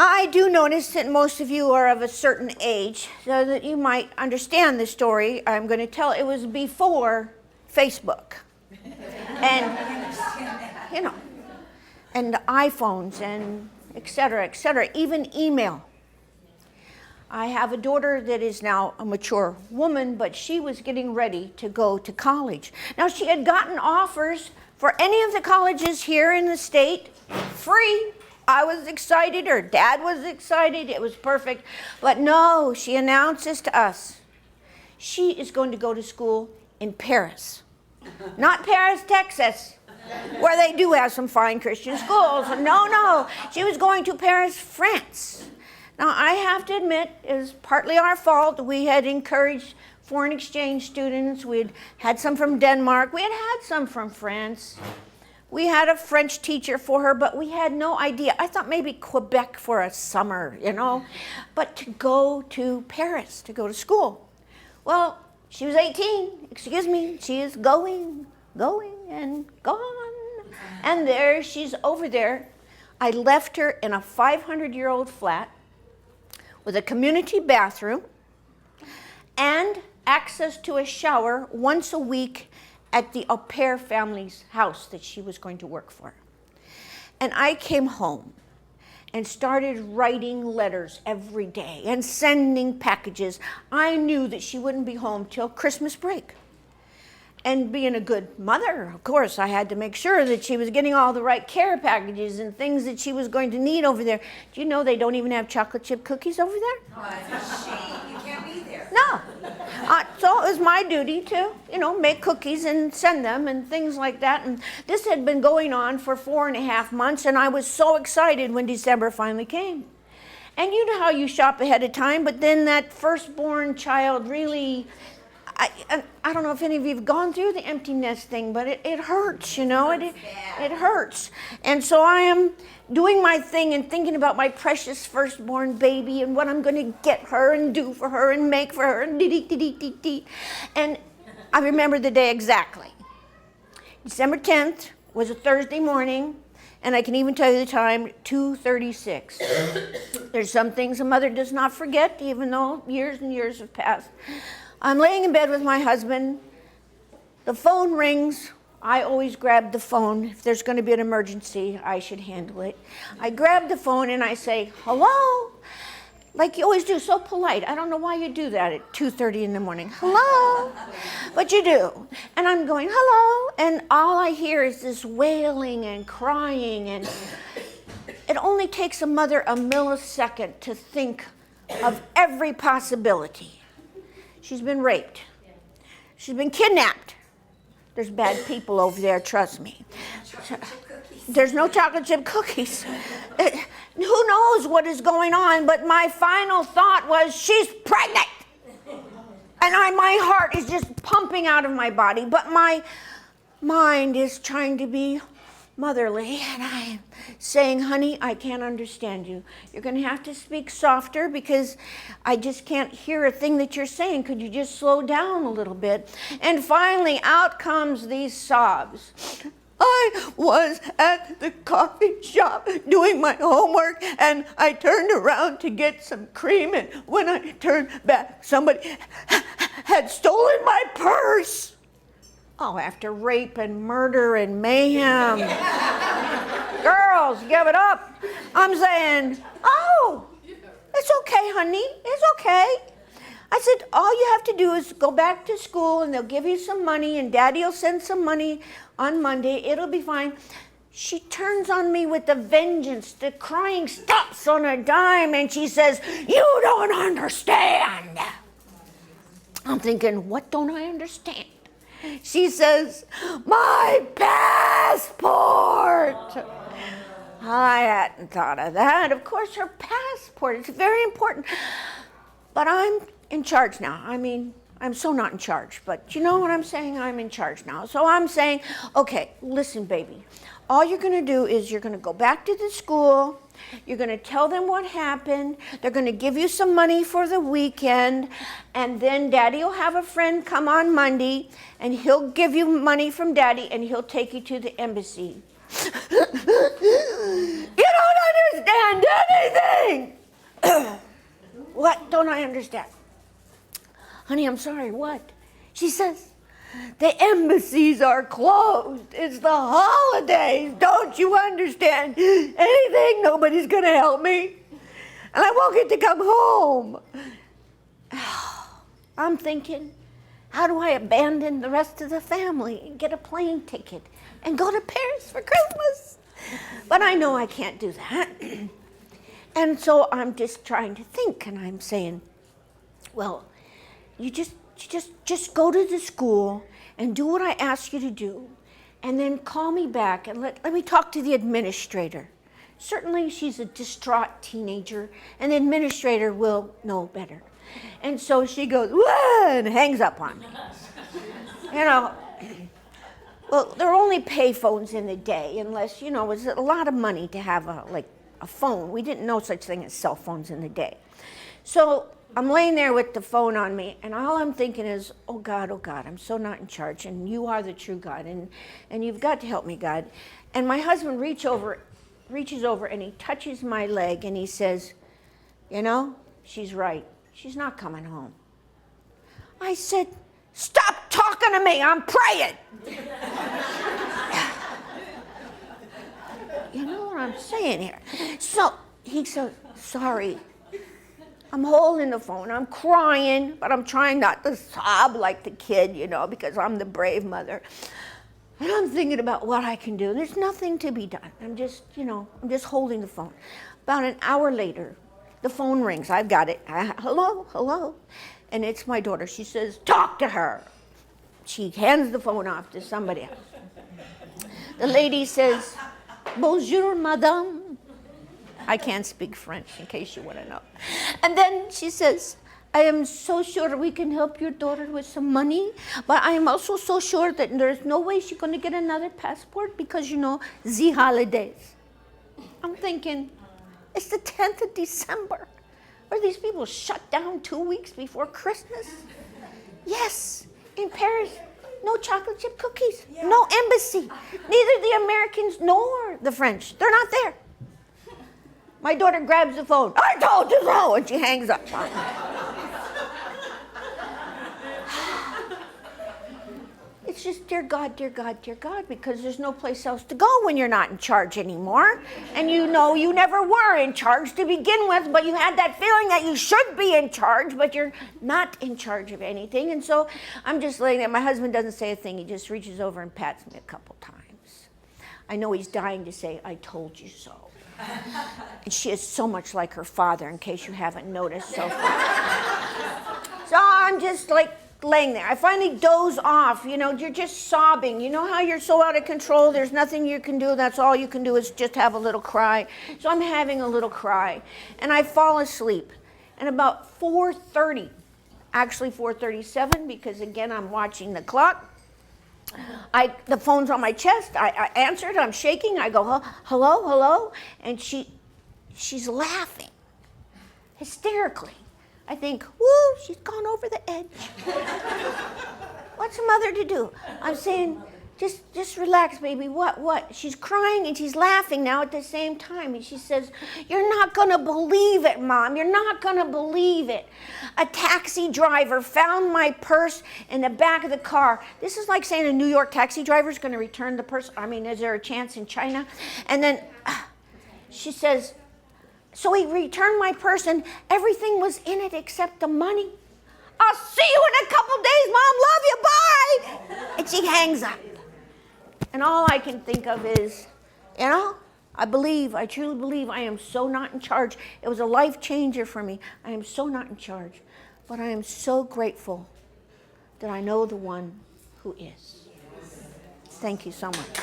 I do notice that most of you are of a certain age, so that you might understand the story I'm going to tell. It was before Facebook. And, and iPhones and et cetera, even email. I have a daughter that is now a mature woman, but she was getting ready to go to college. Now, she had gotten offers for any of the colleges here in the state, free. I was excited, her dad was excited, it was perfect. But no, she announces to us, she is going to go to school in Paris. Not Paris, Texas, where they do have some fine Christian schools. No, she was going to Paris, France. Now, I have to admit, it was partly our fault. We had encouraged foreign exchange students. We had some from Denmark. We had some from France. We had a French teacher for her, but we had no idea. I thought maybe Quebec for a summer, but to go to Paris, to go to school. Well, she was 18, she is going and gone. And there, she's over there. I left her in a 500-year-old flat with a community bathroom and access to a shower once a week at the au pair family's house that she was going to work for. And I came home and started writing letters every day and sending packages. I knew that she wouldn't be home till Christmas break. And being a good mother, of course, I had to make sure that she was getting all the right care packages and things that she was going to need over there. Do you know they don't even have chocolate chip cookies over there? Oh, it's a shame. You can't be there. No. So it was my duty to, make cookies and send them and things like that. And this had been going on for 4.5 months, and I was so excited when December finally came. And you know how you shop ahead of time, but then that firstborn child really... I don't know if any of you have gone through the empty nest thing, but it hurts, it hurts. And so I am doing my thing and thinking about my precious firstborn baby and what I'm going to get her and do for her and make for her and dee. And I remember the day exactly. December 10th was a Thursday morning, and I can even tell you the time, 2:36. There's some things a mother does not forget, even though years and years have passed. I'm laying in bed with my husband. The phone rings. I always grab the phone. If there's going to be an emergency, I should handle it. I grab the phone and I say, hello? Like you always do, so polite. I don't know why you do that at 2:30 in the morning. Hello? But you do. And I'm going, hello? And all I hear is this wailing and crying. And it only takes a mother a millisecond to think of every possibility. She's been raped. She's been kidnapped. There's bad people over there, trust me. There's no chocolate chip cookies. Who knows what is going on, but my final thought was, she's pregnant. And my heart is just pumping out of my body, but my mind is trying to be motherly, and I am saying, honey, I can't understand you. You're going to have to speak softer because I just can't hear a thing that you're saying. Could you just slow down a little bit? And finally, out comes these sobs. I was at the coffee shop doing my homework, and I turned around to get some cream, and when I turned back, somebody had stolen my purse. Oh, after rape and murder and mayhem. Girls, give it up. I'm saying, oh, it's okay, honey. It's okay. I said, all you have to do is go back to school and they'll give you some money and Daddy will send some money on Monday. It'll be fine. She turns on me with a vengeance. The crying stops on a dime and she says, you don't understand. I'm thinking, what don't I understand? She says, my passport. I hadn't thought of that. Of course, her passport, it's very important. But I'm in charge now. I'm so not in charge, but you know what I'm saying? I'm in charge now. So I'm saying, okay, listen, baby. All you're going to do is you're going to go back to the school. You're going to tell them what happened. They're going to give you some money for the weekend. And then Daddy will have a friend come on Monday, and he'll give you money from Daddy, and he'll take you to the embassy. You don't understand anything. What don't I understand? Honey, I'm sorry, what? She says, the embassies are closed. It's the holidays. Don't you understand anything? Nobody's going to help me. And I won't get to come home. I'm thinking, how do I abandon the rest of the family and get a plane ticket and go to Paris for Christmas? But I know I can't do that. And so I'm just trying to think, and I'm saying, well, you just go to the school and do what I ask you to do, and then call me back and let me talk to the administrator. Certainly she's a distraught teenager, and the administrator will know better. And so she goes, "Wah," and hangs up on me. You know, well, there are only pay phones in the day, unless, you know, it's a lot of money to have a phone. We didn't know such thing as cell phones in the day. So I'm laying there with the phone on me, and all I'm thinking is, oh God, I'm so not in charge, and you are the true God, and you've got to help me, God. And my husband reaches over, and he touches my leg, and he says, you know, she's right. She's not coming home. I said, stop talking to me, I'm praying. You know what I'm saying here? So he said, sorry. I'm holding the phone, I'm crying, but I'm trying not to sob like the kid, you know, because I'm the brave mother. And I'm thinking about what I can do. There's nothing to be done. I'm just holding the phone. About an hour later, the phone rings. I've got it. Hello. And it's my daughter. She says, talk to her. She hands the phone off to somebody else. The lady says, bonjour, madame. I can't speak French, in case you want to know. And then she says, I am so sure we can help your daughter with some money, but I am also so sure that there's no way she's going to get another passport because, you know, the holidays. I'm thinking, it's the 10th of December. Are these people shut down 2 weeks before Christmas? Yes, in Paris, no chocolate chip cookies, no embassy. Neither the Americans nor the French. They're not there. My daughter grabs the phone. I told you so, and she hangs up. It's just, dear God, because there's no place else to go when you're not in charge anymore. And you know you never were in charge to begin with, but you had that feeling that you should be in charge, but you're not in charge of anything. And so I'm just laying there. My husband doesn't say a thing. He just reaches over and pats me a couple times. I know he's dying to say, I told you so. And she is so much like her father, in case you haven't noticed so far. So I'm just like laying there. I finally doze off. You know, you're just sobbing. You know how you're so out of control, there's nothing you can do. That's all you can do is just have a little cry. So I'm having a little cry. And I fall asleep. And about 4:30, actually 4:37, because again, I'm watching the clock. The phone's on my chest. I answered. I'm shaking. I go, hello, and she's laughing hysterically. I think, woo, she's gone over the edge. What's a mother to do? I'm saying, just relax, baby. What? She's crying and she's laughing now at the same time. And she says, you're not going to believe it, Mom. You're not going to believe it. A taxi driver found my purse in the back of the car. This is like saying a New York taxi driver is going to return the purse. I mean, is there a chance in China? And then she says, so he returned my purse and everything was in it except the money. I'll see you in a couple days, Mom. Love you. Bye. And she hangs up. And all I can think of is, you know, I truly believe I am so not in charge. It was a life changer for me. I am so not in charge. But I am so grateful that I know the one who is. Thank you so much.